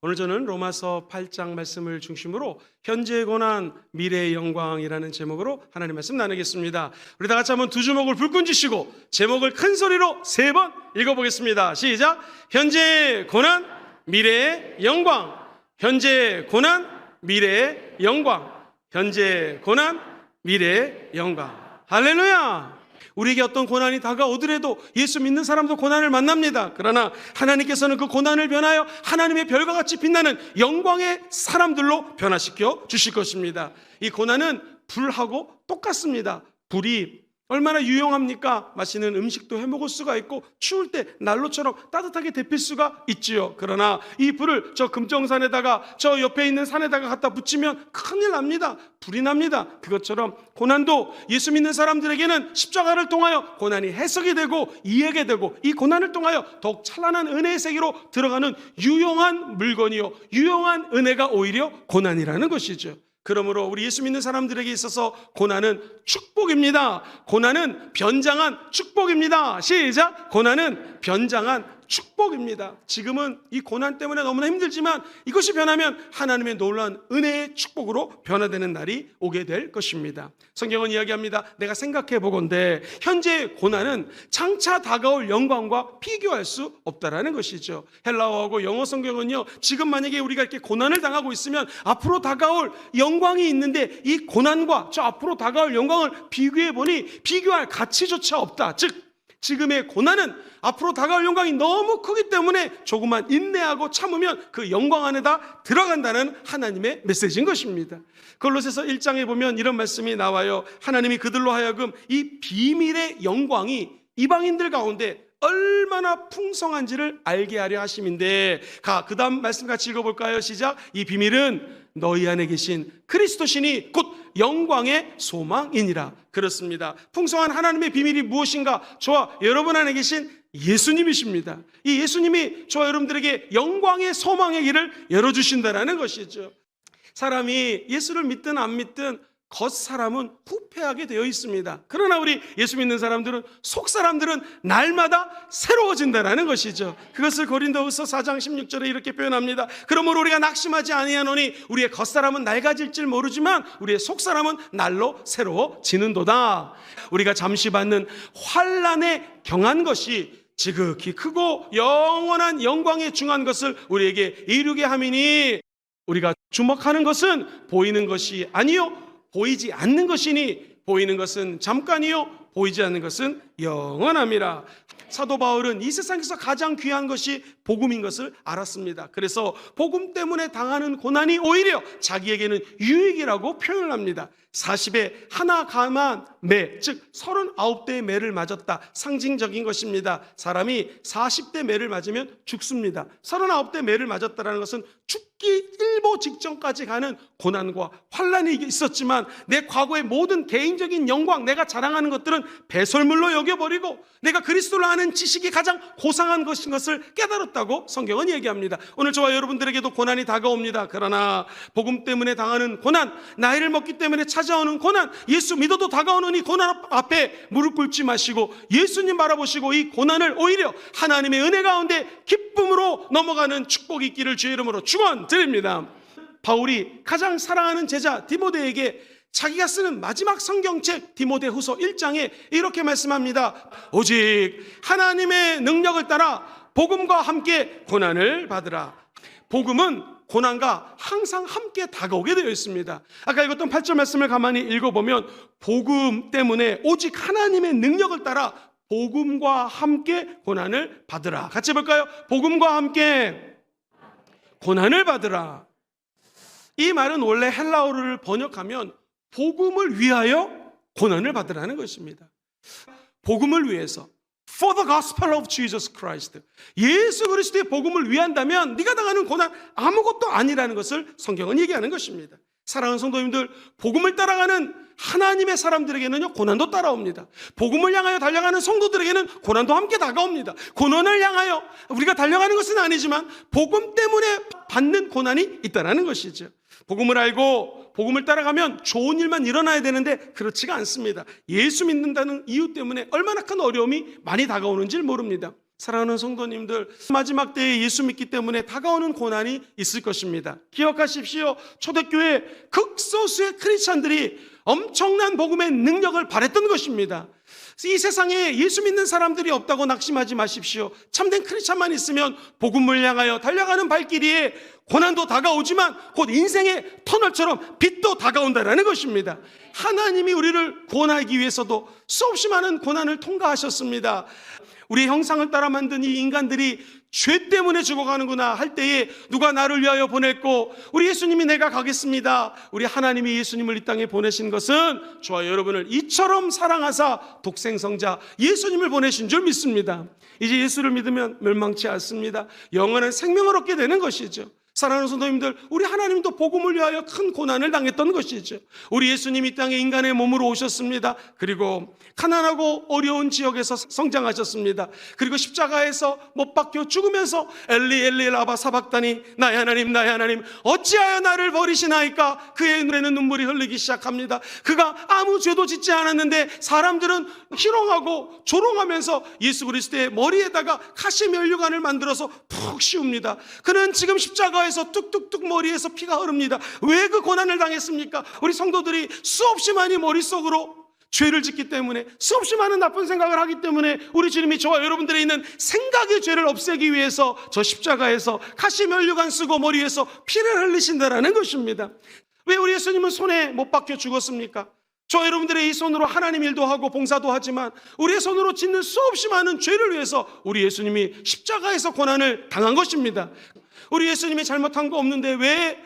오늘 저는 로마서 8장 말씀을 중심으로 현재의 고난, 미래의 영광이라는 제목으로 하나님 말씀 나누겠습니다. 우리 다 같이 한번 두 주먹을 불끈 쥐시고 제목을 큰 소리로 3번 읽어보겠습니다. 시작! 현재의 고난, 미래의 영광. 현재의 고난, 미래의 영광. 현재의 고난, 미래의 영광. 할렐루야! 우리에게 어떤 고난이 다가오더라도 예수 믿는 사람도 고난을 만납니다. 그러나 하나님께서는 그 고난을 변하여 하나님의 별과 같이 빛나는 영광의 사람들로 변화시켜 주실 것입니다. 이 고난은 불하고 똑같습니다. 불이 얼마나 유용합니까? 맛있는 음식도 해먹을 수가 있고 추울 때 난로처럼 따뜻하게 데필 수가 있지요. 그러나 이 불을 저 금정산에다가 저 옆에 있는 산에다가 갖다 붙이면 큰일 납니다. 불이 납니다. 그것처럼 고난도 예수 믿는 사람들에게는 십자가를 통하여 고난이 해석이 되고 이해가 되고 이 고난을 통하여 더욱 찬란한 은혜의 세계로 들어가는 유용한 물건이요, 유용한 은혜가 오히려 고난이라는 것이죠. 그러므로 우리 예수 믿는 사람들에게 있어서 고난은 축복입니다. 고난은 변장한 축복입니다. 시작! 고난은 변장한 축복입니다. 지금은 이 고난 때문에 너무나 힘들지만 이것이 변하면 하나님의 놀라운 은혜의 축복으로 변화되는 날이 오게 될 것입니다. 성경은 이야기합니다. 내가 생각해 보건대 현재의 고난은 장차 다가올 영광과 비교할 수 없다라는 것이죠. 헬라어하고 영어 성경은요, 지금 만약에 우리가 이렇게 고난을 당하고 있으면 앞으로 다가올 영광이 있는데 이 고난과 저 앞으로 다가올 영광을 비교해 보니 비교할 가치조차 없다. 즉 지금의 고난은 앞으로 다가올 영광이 너무 크기 때문에 조금만 인내하고 참으면 그 영광 안에다 들어간다는 하나님의 메시지인 것입니다. 골로새서 1장에 보면 이런 말씀이 나와요. 하나님이 그들로 하여금 이 비밀의 영광이 이방인들 가운데 얼마나 풍성한지를 알게 하려 하심인데, 그 다음 말씀 같이 읽어볼까요? 시작! 이 비밀은 너희 안에 계신 그리스도시니 곧 영광의 소망이니라. 그렇습니다. 풍성한 하나님의 비밀이 무엇인가? 저와 여러분 안에 계신 예수님이십니다. 이 예수님이 저와 여러분들에게 영광의 소망의 길을 열어주신다는 것이죠. 사람이 예수를 믿든 안 믿든 겉사람은 후패하게 되어 있습니다. 그러나 우리 예수 믿는 사람들은, 속사람들은 날마다 새로워진다는 것이죠. 그것을 고린도후서 4장 16절에 이렇게 표현합니다. 그러므로 우리가 낙심하지 아니하노니 우리의 겉사람은 낡아질줄 모르지만 우리의 속사람은 날로 새로워지는도다. 우리가 잠시 받는 환난에 경한 것이 지극히 크고 영원한 영광에 중한 것을 우리에게 이루게 함이니, 우리가 주목하는 것은 보이는 것이 아니요 보이지 않는 것이니, 보이는 것은 잠깐이요 보이지 않는 것은 영원함이라. 사도 바울은 이 세상에서 가장 귀한 것이 복음인 것을 알았습니다. 그래서 복음 때문에 당하는 고난이 오히려 자기에게는 유익이라고 표현을 합니다. 40에 하나 감한 매, 즉 39대의 매를 맞았다. 상징적인 것입니다. 사람이 40대 매를 맞으면 죽습니다. 39대 매를 맞았다는 것은 죽기 일보 직전까지 가는 고난과 환난이 있었지만 내 과거의 모든 개인적인 영광, 내가 자랑하는 것들은 배설물로 여겨버리고 내가 그리스도를 아는 지식이 가장 고상한 것인 것을 깨달았다고 성경은 얘기합니다. 오늘 저와 여러분들에게도 고난이 다가옵니다. 그러나 복음 때문에 당하는 고난, 나이를 먹기 때문에 찾아오는 고난, 예수 믿어도 다가오는 이 고난 앞에 무릎 꿇지 마시고 예수님 바라보시고 이 고난을 오히려 하나님의 은혜 가운데 기쁨으로 넘어가는 축복이 있기를 주의 이름으로 축원드립니다. 바울이 가장 사랑하는 제자 디모데에게 자기가 쓰는 마지막 성경책 디모데후서 1장에 이렇게 말씀합니다. 오직 하나님의 능력을 따라 복음과 함께 고난을 받으라. 복음은 고난과 항상 함께 다가오게 되어 있습니다. 아까 읽었던 8절 말씀을 가만히 읽어보면 복음 때문에 오직 하나님의 능력을 따라 복음과 함께 고난을 받으라. 같이 해볼까요? 복음과 함께 고난을 받으라. 이 말은 원래 헬라어를 번역하면 복음을 위하여 고난을 받으라는 것입니다. 복음을 위해서, For the gospel of Jesus Christ. 예수 그리스도의 복음을 위한다면 네가 당하는 고난 아무것도 아니라는 것을 성경은 얘기하는 것입니다. 사랑하는 성도님들, 복음을 따라가는 하나님의 사람들에게는요 고난도 따라옵니다. 복음을 향하여 달려가는 성도들에게는 고난도 함께 다가옵니다. 고난을 향하여 우리가 달려가는 것은 아니지만 복음 때문에 받는 고난이 있다는 것이죠. 복음을 알고 복음을 따라가면 좋은 일만 일어나야 되는데 그렇지가 않습니다. 예수 믿는다는 이유 때문에 얼마나 큰 어려움이 많이 다가오는지 모릅니다. 사랑하는 성도님들, 마지막 때에 예수 믿기 때문에 다가오는 고난이 있을 것입니다. 기억하십시오. 초대교회 극소수의 크리스찬들이 엄청난 복음의 능력을 발했던 것입니다. 이 세상에 예수 믿는 사람들이 없다고 낙심하지 마십시오. 참된 크리스찬만 있으면 복음을 향하여 달려가는 발길이에 고난도 다가오지만 곧 인생의 터널처럼 빛도 다가온다는 것입니다. 하나님이 우리를 구원하기 위해서도 수없이 많은 고난을 통과하셨습니다. 우리 형상을 따라 만든 이 인간들이 죄 때문에 죽어가는구나 할 때에 누가 나를 위하여 보냈고 우리 예수님이 내가 가겠습니다. 우리 하나님이 예수님을 이 땅에 보내신 것은 저와 여러분을 이처럼 사랑하사 독생성자 예수님을 보내신 줄 믿습니다. 이제 예수를 믿으면 멸망치 않습니다. 영원한 생명을 얻게 되는 것이죠. 사랑하는 성도님들, 우리 하나님도 복음을 위하여 큰 고난을 당했던 것이죠. 우리 예수님이 이 땅에 인간의 몸으로 오셨습니다. 그리고 가난하고 어려운 지역에서 성장하셨습니다. 그리고 십자가에서 못 박혀 죽으면서 엘리 엘리 라바 사박다니, 나의 하나님 어찌하여 나를 버리시나이까. 그의 눈에는 눈물이 흘리기 시작합니다. 그가 아무 죄도 짓지 않았는데 사람들은 희롱하고 조롱하면서 예수 그리스도의 머리에다가 가시면류관을 만들어서 푹 씌웁니다. 그는 지금 십자가에서 뚝뚝뚝 머리에서 피가 흐릅니다. 왜 그 고난을 당했습니까? 우리 성도들이 수없이 많이 머릿속으로 죄를 짓기 때문에, 수없이 많은 나쁜 생각을 하기 때문에 우리 주님이 저와 여러분들에 있는 생각의 죄를 없애기 위해서 저 십자가에서 가시면류관 쓰고 머리에서 피를 흘리신다라는 것입니다. 왜 우리 예수님은 손에 못 박혀 죽었습니까? 저와 여러분들의 이 손으로 하나님 일도 하고 봉사도 하지만 우리의 손으로 짓는 수없이 많은 죄를 위해서 우리 예수님이 십자가에서 고난을 당한 것입니다. 우리 예수님이 잘못한 거 없는데 왜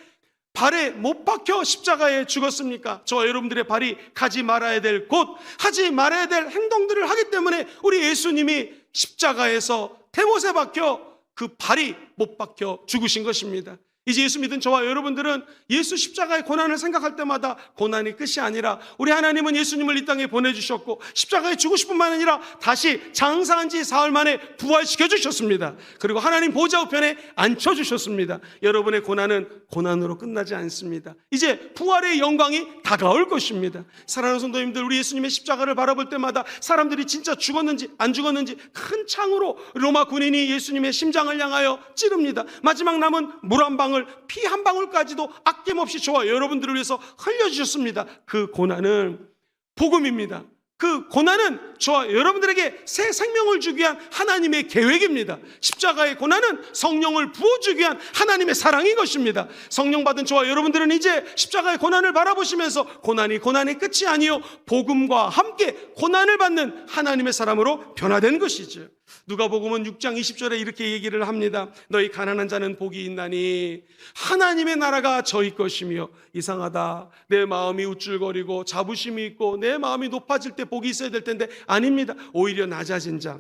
발에 못 박혀 십자가에 죽었습니까? 저와 여러분들의 발이 가지 말아야 될 곳, 하지 말아야 될 행동들을 하기 때문에 우리 예수님이 십자가에서 대못에 박혀 그 발이 못 박혀 죽으신 것입니다. 이제 예수 믿은 저와 여러분들은 예수 십자가의 고난을 생각할 때마다 고난이 끝이 아니라 우리 하나님은 예수님을 이 땅에 보내주셨고 십자가에 죽으실 뿐만 아니라 다시 장사한 지 사흘 만에 부활시켜 주셨습니다. 그리고 하나님 보좌 우편에 앉혀주셨습니다. 여러분의 고난은 고난으로 끝나지 않습니다. 이제 부활의 영광이 다가올 것입니다. 사랑하는 성도님들, 우리 예수님의 십자가를 바라볼 때마다 사람들이 진짜 죽었는지 안 죽었는지 큰 창으로 로마 군인이 예수님의 심장을 향하여 찌릅니다. 마지막 남은 물 한 방울, 피 한 방울까지도 아낌없이 저와 여러분들을 위해서 흘려주셨습니다. 그 고난은 복음입니다. 그 고난은 저와 여러분들에게 새 생명을 주기 위한 하나님의 계획입니다. 십자가의 고난은 성령을 부어주기 위한 하나님의 사랑인 것입니다. 성령 받은 저와 여러분들은 이제 십자가의 고난을 바라보시면서 고난이 고난의 끝이 아니요 복음과 함께 고난을 받는 하나님의 사람으로 변화된 것이죠. 누가복음은 6장 20절에 이렇게 얘기를 합니다. 너희 가난한 자는 복이 있나니 하나님의 나라가 저희 것이며. 이상하다. 내 마음이 우쭐거리고 자부심이 있고 내 마음이 높아질 때 복이 있어야 될 텐데 아닙니다. 오히려 낮아진 자,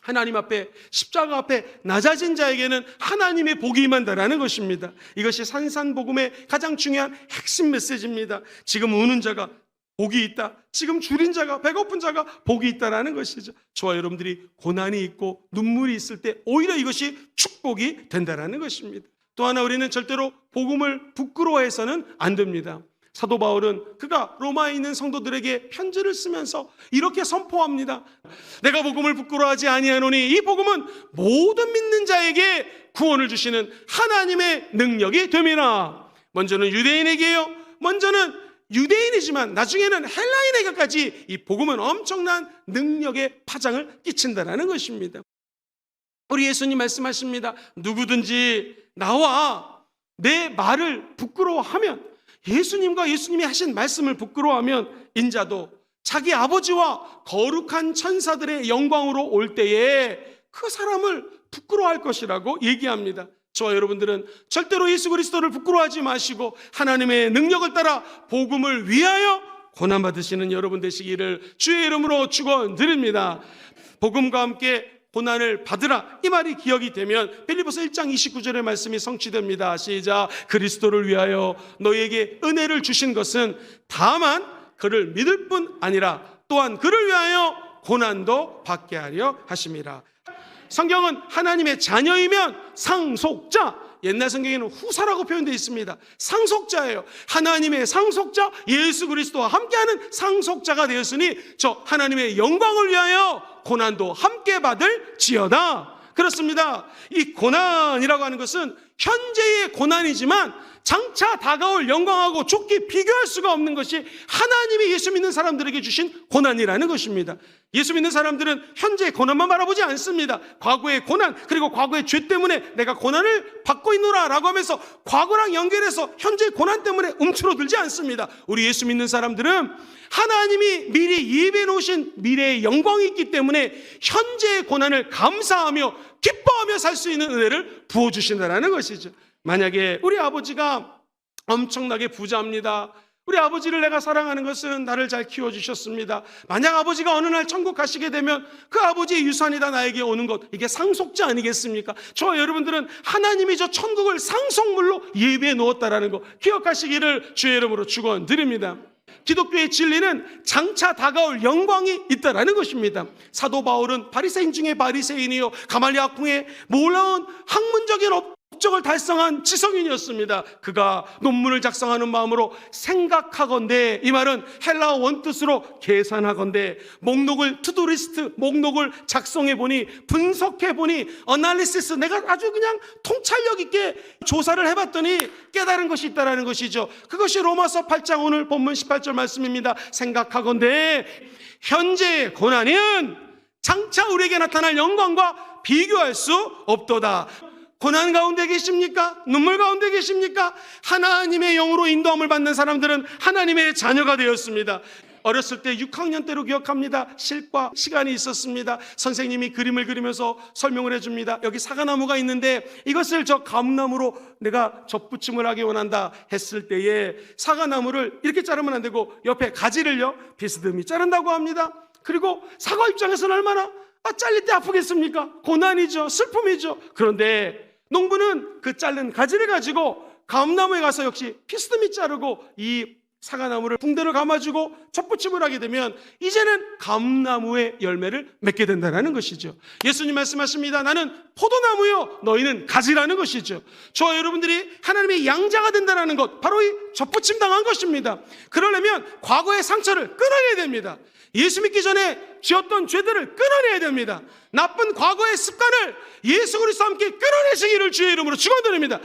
하나님 앞에 십자가 앞에 낮아진 자에게는 하나님의 복이 임한다라는 것입니다. 이것이 산산복음의 가장 중요한 핵심 메시지입니다. 지금 우는 자가 복이 있다. 지금 줄인 자가, 배고픈 자가 복이 있다라는 것이죠. 저와 여러분들이 고난이 있고 눈물이 있을 때 오히려 이것이 축복이 된다라는 것입니다. 또 하나, 우리는 절대로 복음을 부끄러워해서는 안 됩니다. 사도 바울은 그가 로마에 있는 성도들에게 편지를 쓰면서 이렇게 선포합니다. 내가 복음을 부끄러워하지 아니하노니 이 복음은 모든 믿는 자에게 구원을 주시는 하나님의 능력이 됨이라. 먼저는 유대인에게요, 먼저는 유대인이지만 나중에는 헬라인에게까지 이 복음은 엄청난 능력의 파장을 끼친다라는 것입니다. 우리 예수님 말씀하십니다. 누구든지 나와 내 말을 부끄러워하면, 예수님과 예수님이 하신 말씀을 부끄러워하면 인자도 자기 아버지와 거룩한 천사들의 영광으로 올 때에 그 사람을 부끄러워할 것이라고 얘기합니다. 저와 여러분들은 절대로 예수 그리스도를 부끄러워하지 마시고 하나님의 능력을 따라 복음을 위하여 고난받으시는 여러분 되시기를 주의 이름으로 축원드립니다. 복음과 함께 고난을 받으라, 이 말이 기억이 되면 빌립보서 1장 29절의 말씀이 성취됩니다. 시작. 그리스도를 위하여 너희에게 은혜를 주신 것은 다만 그를 믿을 뿐 아니라 또한 그를 위하여 고난도 받게 하려 하심이라. 성경은 하나님의 자녀이면 상속자, 옛날 성경에는 후사라고 표현되어 있습니다. 상속자예요. 하나님의 상속자 예수 그리스도와 함께하는 상속자가 되었으니 저 하나님의 영광을 위하여 고난도 함께 받을지어다. 그렇습니다. 이 고난이라고 하는 것은 현재의 고난이지만 장차 다가올 영광하고 좋게 비교할 수가 없는 것이 하나님이 예수 믿는 사람들에게 주신 고난이라는 것입니다. 예수 믿는 사람들은 현재의 고난만 바라보지 않습니다. 과거의 고난, 그리고 과거의 죄 때문에 내가 고난을 받고 있노라 라고 하면서 과거랑 연결해서 현재의 고난 때문에 움츠러들지 않습니다. 우리 예수 믿는 사람들은 하나님이 미리 예비해 놓으신 미래의 영광이 있기 때문에 현재의 고난을 감사하며 기뻐하며 살 수 있는 은혜를 부어주신다는 것이죠. 만약에 우리 아버지가 엄청나게 부자입니다. 우리 아버지를 내가 사랑하는 것은 나를 잘 키워주셨습니다. 만약 아버지가 어느 날 천국 가시게 되면 그 아버지의 유산이 다 나에게 오는 것, 이게 상속자 아니겠습니까? 저와 여러분들은 하나님이 저 천국을 상속물로 예비해 놓았다라는 거 기억하시기를 주의 이름으로 축원드립니다. 기독교의 진리는 장차 다가올 영광이 있다라는 것입니다. 사도 바울은 바리새인 중에 바리새인이요 가말리아 학풍에 놀라운 학문적인 업적을 달성한 지성인이었습니다. 그가 논문을 작성하는 마음으로 생각하건대, 이 말은 헬라어 원뜻으로 계산하건대, 목록을 투두리스트 목록을 작성해 보니, 분석해 보니, 어널리시스, 내가 아주 그냥 통찰력 있게 조사를 해봤더니 깨달은 것이 있다라는 것이죠. 그것이 로마서 8장 오늘 본문 18절 말씀입니다. 생각하건대 현재의 고난은 장차 우리에게 나타날 영광과 비교할 수 없도다. 고난 가운데 계십니까? 눈물 가운데 계십니까? 하나님의 영으로 인도함을 받는 사람들은 하나님의 자녀가 되었습니다. 어렸을 때 6학년 때로 기억합니다. 실과 시간이 있었습니다. 선생님이 그림을 그리면서 설명을 해줍니다. 여기 사과나무가 있는데 이것을 저 감나무로 내가 접붙임을 하기 원한다 했을 때에 사과나무를 이렇게 자르면 안 되고 옆에 가지를요 비스듬히 자른다고 합니다. 그리고 사과 입장에서는 얼마나 잘릴 때 아프겠습니까? 고난이죠. 슬픔이죠. 그런데 농부는 그 자른 가지를 가지고 감나무에 가서 역시 비스듬히 자르고 이 사과나무를 붕대를 감아주고 접붙임을 하게 되면 이제는 감나무의 열매를 맺게 된다는 것이죠. 예수님 말씀하십니다. 나는 포도나무요 너희는 가지라는 것이죠. 저와 여러분들이 하나님의 양자가 된다는 것, 바로 이 접붙임 당한 것입니다. 그러려면 과거의 상처를 끊어내야 됩니다. 예수 믿기 전에 지었던 죄들을 끊어내야 됩니다. 나쁜 과거의 습관을 예수 그리스도와 함께 끊어내시기를 주의 이름으로 축원드립니다.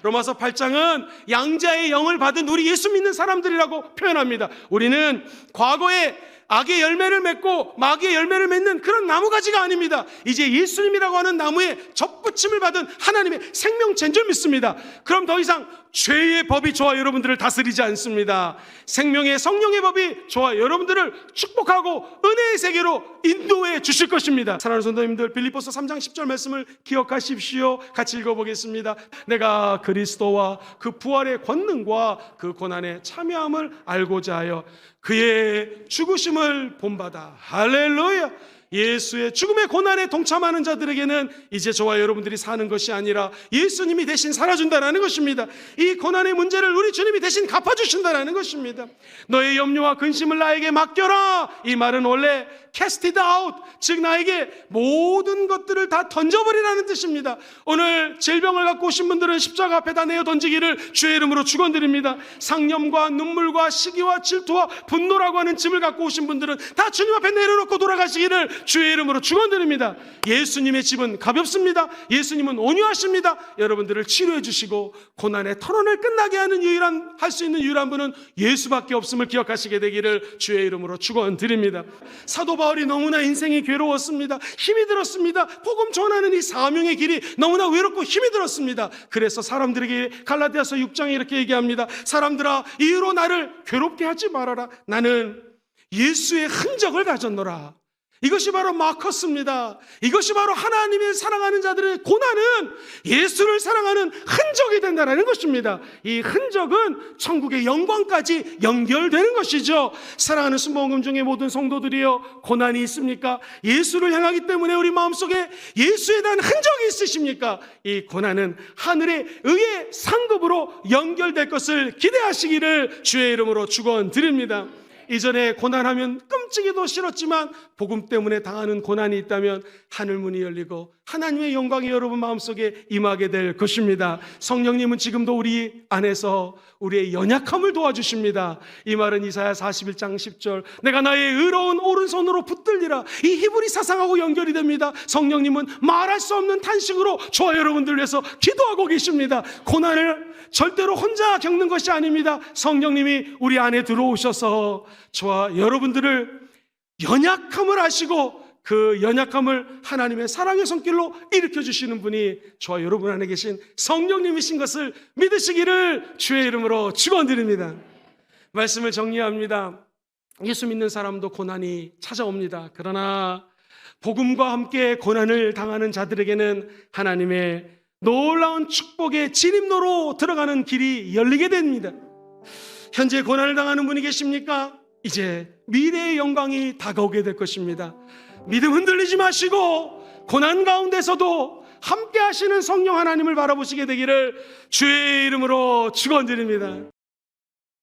로마서 8장은 양자의 영을 받은 우리 예수 믿는 사람들이라고 표현합니다. 우리는 과거에 악의 열매를 맺고 마귀의 열매를 맺는 그런 나무가지가 아닙니다. 이제 예수님이라고 하는 나무에 접붙임을 받은 하나님의 생명체인 줄 믿습니다. 그럼 더 이상 죄의 법이 저와 여러분들을 다스리지 않습니다. 생명의 성령의 법이 저와 여러분들을 축복하고 은혜의 세계로 인도해 주실 것입니다. 사랑하는 성도님들, 빌립보서 3장 10절 말씀을 기억하십시오. 같이 읽어보겠습니다. 내가 그리스도와 그 부활의 권능과 그 고난의 참여함을 알고자 하여 그의 죽으심을 본받아. 할렐루야. 예수의 죽음의 고난에 동참하는 자들에게는 이제 저와 여러분들이 사는 것이 아니라 예수님이 대신 살아준다는 것입니다. 이 고난의 문제를 우리 주님이 대신 갚아주신다는 것입니다. 너의 염려와 근심을 나에게 맡겨라. 이 말은 원래 cast it out, 즉 나에게 모든 것들을 다 던져버리라는 뜻입니다. 오늘 질병을 갖고 오신 분들은 십자가 앞에다 내어 던지기를 주의 이름으로 축원드립니다. 상념과 눈물과 시기와 질투와 분노라고 하는 짐을 갖고 오신 분들은 다 주님 앞에 내려놓고 돌아가시기를 주의 이름으로 축원드립니다. 예수님의 집은 가볍습니다. 예수님은 온유하십니다. 여러분들을 치료해 주시고 고난의 터널을 끝나게 하는 할 수 있는 유일한 분은 예수밖에 없음을 기억하시게 되기를 주의 이름으로 축원드립니다. 사도 바울이 너무나 인생이 괴로웠습니다. 힘이 들었습니다. 복음 전하는 이 사명의 길이 너무나 외롭고 힘이 들었습니다. 그래서 사람들에게 갈라디아서 6장에 이렇게 얘기합니다. 사람들아, 이유로 나를 괴롭게 하지 말아라. 나는 예수의 흔적을 가졌노라. 이것이 바로 마커스입니다. 이것이 바로 하나님의 사랑하는 자들의 고난은 예수를 사랑하는 흔적이 된다는 것입니다. 이 흔적은 천국의 영광까지 연결되는 것이죠. 사랑하는 순복음 중에 모든 성도들이여, 고난이 있습니까? 예수를 향하기 때문에 우리 마음속에 예수에 대한 흔적이 있으십니까? 이 고난은 하늘의 의의 상급으로 연결될 것을 기대하시기를 주의 이름으로 축원드립니다. 이전에 고난하면 끔찍이도 싫었지만 복음 때문에 당하는 고난이 있다면 하늘문이 열리고 하나님의 영광이 여러분 마음속에 임하게 될 것입니다. 성령님은 지금도 우리 안에서 우리의 연약함을 도와주십니다. 이 말은 이사야 41장 10절, 내가 나의 의로운 오른손으로 붙들리라, 이 히브리 사상하고 연결이 됩니다. 성령님은 말할 수 없는 탄식으로 저와 여러분들 위해서 기도하고 계십니다. 고난을 절대로 혼자 겪는 것이 아닙니다. 성령님이 우리 안에 들어오셔서 저와 여러분들을 연약함을 아시고 그 연약함을 하나님의 사랑의 손길로 일으켜주시는 분이 저와 여러분 안에 계신 성령님이신 것을 믿으시기를 주의 이름으로 축원드립니다. 말씀을 정리합니다. 예수 믿는 사람도 고난이 찾아옵니다. 그러나 복음과 함께 고난을 당하는 자들에게는 하나님의 놀라운 축복의 진입로로 들어가는 길이 열리게 됩니다. 현재 고난을 당하는 분이 계십니까? 이제 미래의 영광이 다가오게 될 것입니다. 믿음 흔들리지 마시고 고난 가운데서도 함께 하시는 성령 하나님을 바라보시게 되기를 주의 이름으로 축원드립니다.